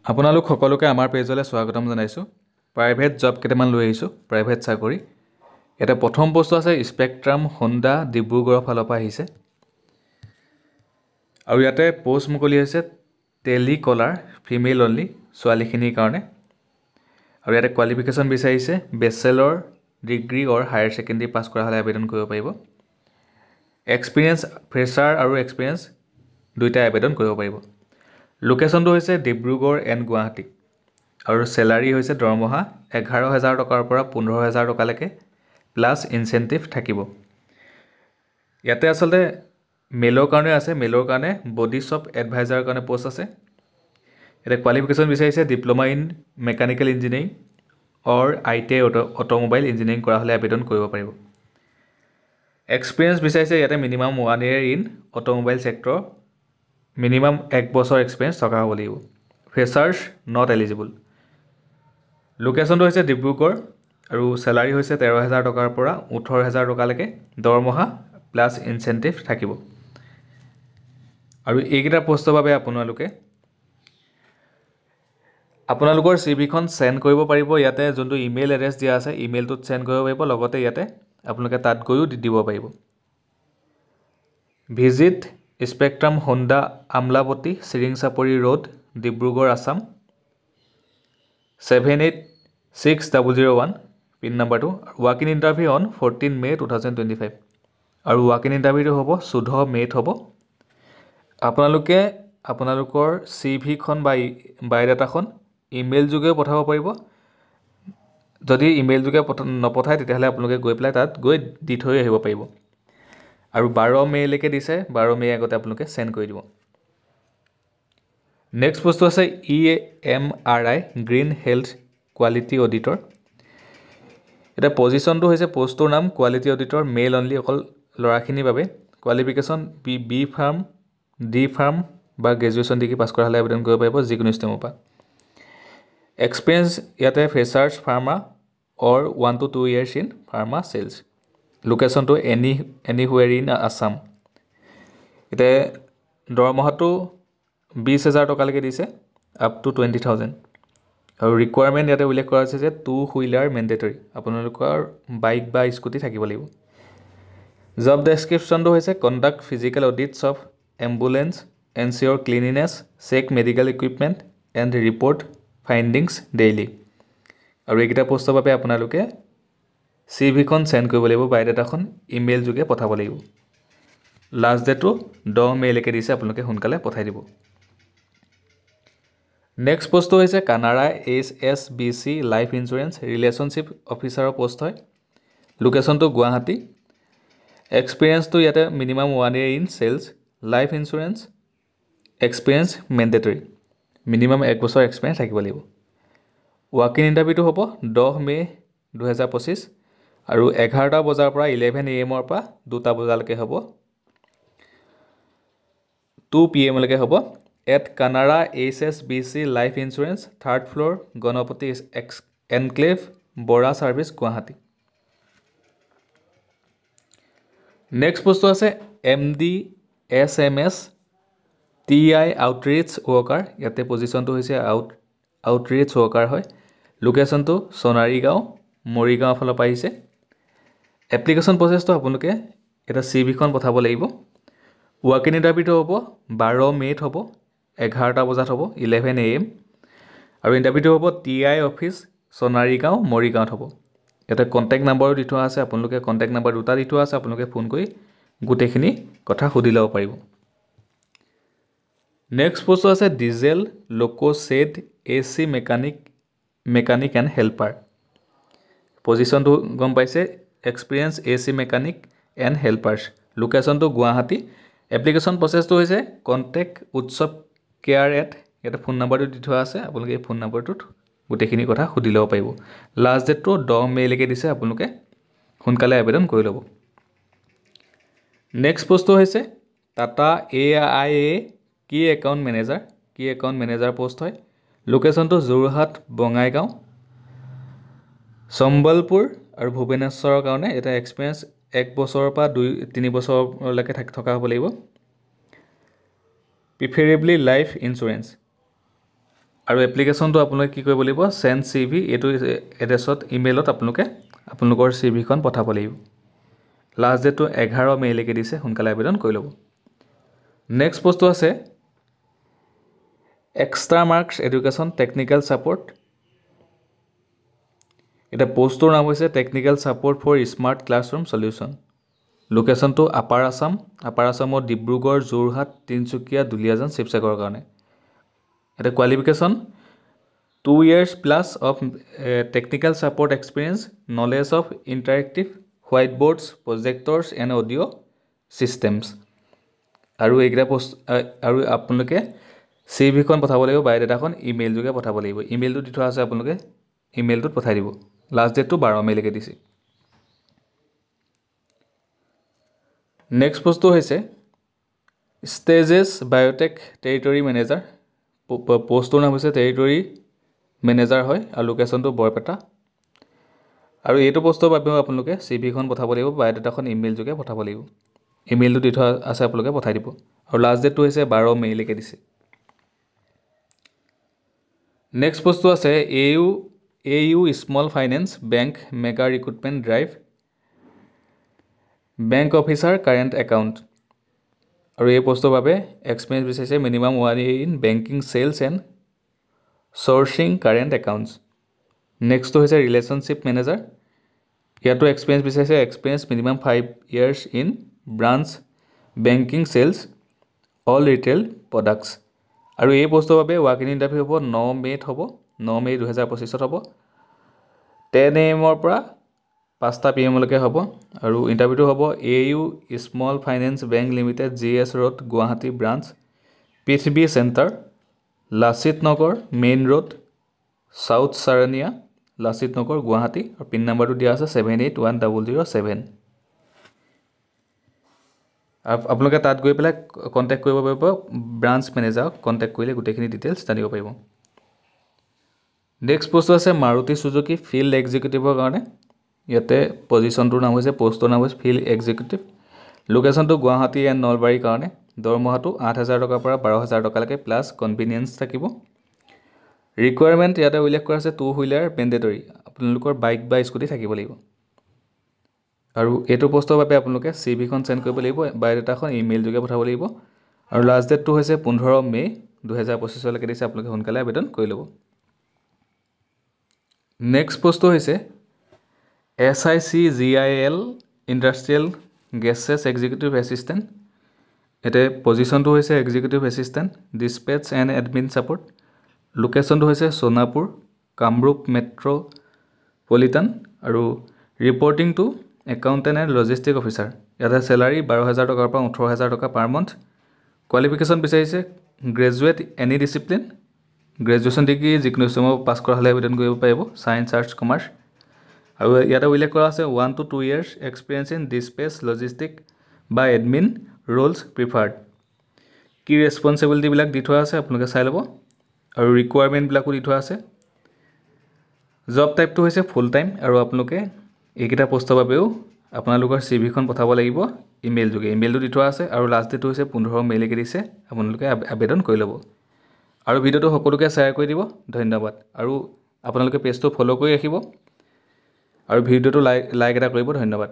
আপোনালোক সকলোকে আমাৰ পেজলৈ স্বাগতম জনাইছোঁ। প্ৰাইভেট জব কেইটামান লৈ আহিছোঁ, প্ৰাইভেট চাকৰি। ইয়াতে প্ৰথম পোষ্ট আছে স্পেক্ট্ৰাম হোণ্ডা ডিব্ৰুগড়ৰ ফালৰ পৰা আহিছে। আৰু ইয়াতে পোষ্ট মুকলি হৈছে টেলিকলাৰ ফিমেল অনলি, ছোৱালীখিনিৰ কাৰণে। আৰু ইয়াতে কোৱালিফিকেশ্যন বিচাৰিছে বেচেলৰ ডিগ্ৰী অৰ হায়াৰ ছেকেণ্ডেৰী পাছ কৰা হ'লে আবেদন কৰিব পাৰিব। এক্সপিৰিয়েঞ্চ ফ্ৰেছাৰ আৰু এক্সপিৰিয়েঞ্চ দুইটাই আবেদন কৰিব পাৰিব। লোকেশ্যনটো হৈছে ডিব্ৰুগড় এণ্ড গুৱাহাটী। আৰু চেলাৰী হৈছে দৰমহা 11,000 টকাৰ পৰা 15,000 টকালৈকে প্লাছ ইনচেণ্টিভ থাকিব। ইয়াতে আচলতে মেলৰ কাৰণে আছে, মেলৰ কাৰণে বডি শ্বপ এডভাইজাৰৰ কাৰণে পোষ্ট আছে। ইয়াতে কোৱালিফিকেশ্যন বিচাৰিছে diploma in mechanical engineering or ITI automobile engineering কৰা হ'লে আবেদন কৰিব পাৰিব। এক্সপিৰিয়েঞ্চ বিচাৰিছে ইয়াতে minimum 1 year in automobile sector, minimum 1 বছৰ এক্সপিৰিয়েঞ্চ থকা হ'ব লাগিব। Freshers not eligible. লোকেশ্যনটো হৈছে ডিব্ৰুগড় আৰু চেলাৰী হৈছে 13,000 টকাৰ পৰা 18,000 টকালৈকে দৰমহা প্লাছ ইনচেণ্টিভ থাকিব। আৰু এইকেইটা পোষ্টৰ বাবে আপোনালোকৰ CVখন চেণ্ড কৰিব পাৰিব। ইয়াতে যোনটো ইমেইল এড্ৰেছ দিয়া আছে ইমেইলটোত চেণ্ড কৰিব পাৰিব, লগতে ইয়াতে আপোনালোকে তাত গৈও দিব পাৰিব। Visit Spectrum Honda Amolapatty Chiringchapori road Dibrugarh Assam 78601 pin নাম্বাৰটো। Walk in interview on 14 May 2025 আৰু ৱাক ইন ইণ্টাৰভিউটো হ'ব 14 May হ'ব। আপোনালোকে আপোনালোকৰ CVখন বা বায়'ডাটাখন ইমেইল যোগেও পঠাব পাৰিব। যদি ইমেইল যোগে নপঠায় তেতিয়াহ'লে আপোনালোকে গৈ পেলাই তাত গৈ দি থৈ আহিব পাৰিব। আৰু 12 Mayলৈকে দিছে, 12 May আগতে আপোনালোকে চেণ্ড কৰি দিব। নেক্সট পোষ্টটো আছে EMRI green health quality auditor. এতিয়া পজিশ্যনটো হৈছে পোষ্টটোৰ নাম কোৱালিটি অডিটৰ, মেল অনলি, অকল ল'ৰাখিনিৰ বাবে। Qualification B pharm, D pharm বা গ্ৰেজুৱেশ্যন ডিগ্ৰী পাছ কৰা হ'লে আবেদন কৰিব পাৰিব যিকোনো ষ্ট্ৰীমৰ পৰা। এক্সপিৰিয়েঞ্চ ইয়াতে freshers pharma or 1 to 2 years in pharma sales. লোকেশ্যনটো এনিহুৱেৰ ইন আছাম। এতিয়া দৰমহাটো 20,000 টকালৈকে দিছে, আপ টু 20,000। আৰু ৰিকুৱাৰমেণ্ট ইয়াতে উল্লেখ কৰা হৈছে যে 2 wheeler মেণ্ডেটৰী, আপোনালোকৰ বাইক বা স্কুটি থাকিব লাগিব। জব ডেছক্ৰিপশ্যনটো হৈছে conduct physical audits of ambulance, ensure cleanliness, check medical equipment and report findings daily. আৰু এইকেইটা পোষ্টৰ বাবে আপোনালোকে CVখন চেণ্ড কৰিব লাগিব, বায়'ডাটাখন ইমেইল যোগে পঠাব লাগিব। লাষ্ট ডেটটো 10 Mayলৈকে দিছে, আপোনালোকে সোনকালে পঠাই দিব। নেক্সট পোষ্টটো হৈছে Canara HSBC life insurance relationship অফিচাৰৰ পোষ্ট হয়। লোকেশ্যনটো গুৱাহাটী। এক্সপিৰিয়েঞ্চটো ইয়াতে minimum 1 year in sales, life insurance experience mandatory, minimum 1 বছৰ এক্সপিৰিয়েঞ্চ থাকিব লাগিব। ৱাক ইন ইণ্টাৰভিউটো হ'ব 10 May 2025 আৰু 11টা বজাৰ পৰা 11 AM পৰা 2টা বজালৈকে হ'ব, 2 PM লৈকে হ'ব। At Canara HSBC life insurance 3rd floor Ganapati enclave Bora service Guwahati. Next পোষ্টটো আছে MDSMS TI আউটৰিচ ৱৰ্কাৰ। ইয়াতে পজিশ্যনটো হৈছে আউটৰিচ ৱৰ্কাৰ হয়। লোকেশ্যনটো সোণাৰীগাঁও, মৰিগাঁও ফালৰ পৰা আহিছে। এপ্লিকেশ্যন প্ৰচেছটো আপোনালোকে এটা CVখন পঠাব লাগিব। ৱাক ইন ইণ্টাৰভিউটো হ'ব 12 May হ'ব, 11টা বজাত হ'ব, 11 AM। আৰু ইণ্টাৰভিউটো হ'ব TI অফিচ সোণাৰীগাঁও, মৰিগাঁৱত হ'ব। ইয়াতে কণ্টেক্ট নাম্বাৰো দি থোৱা আছে, আপোনালোকে কণ্টেক্ট নাম্বাৰ 2টা দি থোৱা আছে, আপোনালোকে ফোন কৰি গোটেইখিনি কথা সুধি ল'ব পাৰিব। নেক্সট পোষ্টটো আছে diesel loco shed AC mechanic and helper. পজিশ্যনটো গম পাইছে, experience AC mechanic and helpers. লোকেশ্যনটো গুৱাহাটী। এপ্লিকেশ্যন প্ৰচেছটো হৈছে কণ্টেক্ট উৎসৱ কেয়াৰ ইয়াতে ফোন নাম্বাৰটো দি থোৱা আছে, আপোনালোকে এই ফোন নাম্বাৰটোত গোটেইখিনি কথা সুধি ল'ব পাৰিব। লাষ্ট ডেটটো 10 Mayলৈকে দিছে, আপোনালোকে সোনকালে আবেদন কৰি ল'ব। নেক্সট পোষ্টটো হৈছে টাটা AIA কি একাউণ্ট মেনেজাৰ পোষ্ট হয়। লোকেশ্যনটো যোৰহাট, বঙাইগাঁও, চম্বলপুৰ আৰু ভুৱনেশ্বৰৰ কাৰণে। এটা এক্সপিৰিয়েঞ্চ 1 বছৰৰ পৰা 2-3 বছৰলৈকে থকা হ'ব লাগিব। প্ৰিফেৰেবলি লাইফ ইঞ্চুৰেঞ্চ। আৰু এপ্লিকেশ্যনটো আপোনালোকে কি কৰিব লাগিব সেন্ড CV এইটো এড্ৰেছত ইমেইলত আপোনালোকৰ CVখন পঠাব লাগিব লাষ্ট ডেটটো 11 মেলৈকে দিছে সোনকালে আবেদন কৰি ল'ব নেক্সট পোষ্টটো আছে Extramarks education technical support এটা পোষ্টৰ নাম হৈছে technical support for smart classroom solution লোকেশনটো আপাৰ আসামৰ ডিব্ৰুগড় যোৰহাট তিনচুকীয়া দুলিয়াজান শিৱসাগৰৰ কাৰণে এটা qualification 2 years plus of technical support experience knowledge of interactive whiteboards projectors and audio systems আৰু এইকেইটা পোষ্ট আৰু আপোনালোকে CVখন পঠাব লাগিব বায়োডাটাখন ইমেইল যোগে পঠাব লাগিব ইমেইলটো দি থোৱা আছে আপোনালোকে ইমেইলটোত পঠাই দিব লাষ্ট ডেটটো 12 মেলৈকে দিছে নেক্সট পোষ্টটো হৈছে ষ্টেজেছ বায়োটেক টেৰিটৰি মেনেজাৰ পোষ্টৰ নাম হৈছে টেৰিটৰি মেনেজাৰ হয় আৰু লোকেশনটো বৰপেটা আৰু এইটো পোষ্টৰ বাবেও আপোনালোকে CVখন পঠাব লাগিব বায়োডাটাখন ইমেইল যোগে পঠাব লাগিব ইমেইলটো দি থোৱা আছে আপোনালোকে পঠাই দিব আৰু লাষ্ট ডেটটো হৈছে 12 মেলৈকে দিছে নেক্সট পোষ্টটো আছে AU small finance bank mega recruitment drive bank officer current account আৰু এই পোষ্টৰ বাবে এক্সপিৰিয়েন্স বিচাৰিছে minimum 1 year in banking sales and sourcing current accounts next হৈছে ৰিলেশ্যনশ্বিপ মেনেজাৰ ইয়াতো এক্সপিৰিয়েন্স বিচাৰিছে experience minimum 5 years in branch banking sales all retail products আৰু এই পোষ্টৰ বাবে ৱাক ইন ইণ্টাৰভিউ হ'ব 9 মে'ত হ'ব 9 মে 2025 হ'ব 10 AM ৰ পৰা 5টা PM লৈকে হ'ব আৰু ইণ্টাৰভিউটো হ'ব AU small finance bank limited GS road Guwahati branch পৃথিৱী চেণ্টাৰ লাচিত নগৰ মেইন ৰোড সাউথ সাৰানিয়া লাচিত নগৰ গুৱাহাটী আৰু পিন নম্বৰটো দিয়া আছে 781007 আপোনালোকে তাত গৈ পেলাই কন্টাক্ট কৰিব পাৰিব ব্ৰাঞ্চ মেনেজাৰক কন্টাক্ট কৰিলে গোটেইখিনি ডিটেইলছ জানিব পাৰিব নেক্সট পোষ্ট আছে মাৰুতি সুজুকি ফিল্ড এক্সিকিউটিভৰ কাৰণে ইয়াতে পজিশনটোৰ নাম হৈছে পোষ্টৰ নাম হৈছে ফিল্ড এক্সিকিউটিভ লোকেশনটো গুৱাহাটী এণ্ড নলবাৰীৰ কাৰণে দৰমহাটো 8000 টকাৰ পৰা 12000 টকালৈকে প্লাছ কনভিনিয়েন্স থাকিব ৰিকুৱাৰমেণ্ট ইয়াতে উল্লেখ কৰা আছে 2 হুইলাৰ মেণ্ডেটৰী আপোনালোকৰ বাইক বা স্কুটি থাকিব লাগিব আৰু এইটো পোষ্টৰ বাবে আপোনালোকে CVখন সেন্ড কৰিব লাগিব বায়োডাটাখন ইমেইল যোগে পঠাব লাগিব আৰু লাষ্ট ডেটটো হৈছে 15 মে 2025 লৈকে দিছে আপোনালোকে সোনকালে আবেদন কৰি ল'ব নেক্সট পোষ্টটো হৈছে SICGIL industrial gases executive assistant এতে পজিশনটো হৈছে executive assistant dispatch and admin support লোকেশনটো হৈছে সোনাপুৰ কামৰূপ মেট্ৰপলিটান আৰু reporting to accountant and logistic officer ইয়াতে স্যালাৰি 12000 টকাৰ পৰা 18000 টকা পাৰ মান্থ কোৱালিফিকেশ্যন বিচাৰিছে graduate any discipline graduation degree যিকোনো ষ্ট্ৰীমৰ পাছ কৰা হ'লে আবেদন কৰিব পাৰিব সায়েন্স আৰ্টছ কমাৰ্চ আৰু ইয়াতে উল্লেখ কৰা আছে 1 to 2 years experience in dispatch logistic বা এডমিন ৰোলছ প্ৰিফাৰ্ড কি ৰেছপন্সিবিলিটি বিলাক দি থোৱা আছে আপোনালোকে চাই ল'ব আৰু ৰিকুৱাৰমেণ্ট বিলাকো দি থোৱা আছে জব টাইপটো হৈছে ফুল টাইম আৰু আপোনালোকে এইকেইটা পোষ্টৰ বাবেও আপোনালোকৰ CVখন পঠাব লাগিব ইমেইল যোগে ইমেইলটো দি থোৱা আছে আৰু লাষ্ট ডেটটো হৈছে 15 মেলৈকে দিছে আপোনালোকে আবেদন কৰি ল'ব আৰু ভিডিওটো সকলোকে শ্বেয়াৰ কৰি দিব ধন্যবাদ আৰু আপোনালোকে পেজটো ফলো কৰি ৰাখিব আৰু ভিডিওটো লাইক এটা কৰিব ধন্যবাদ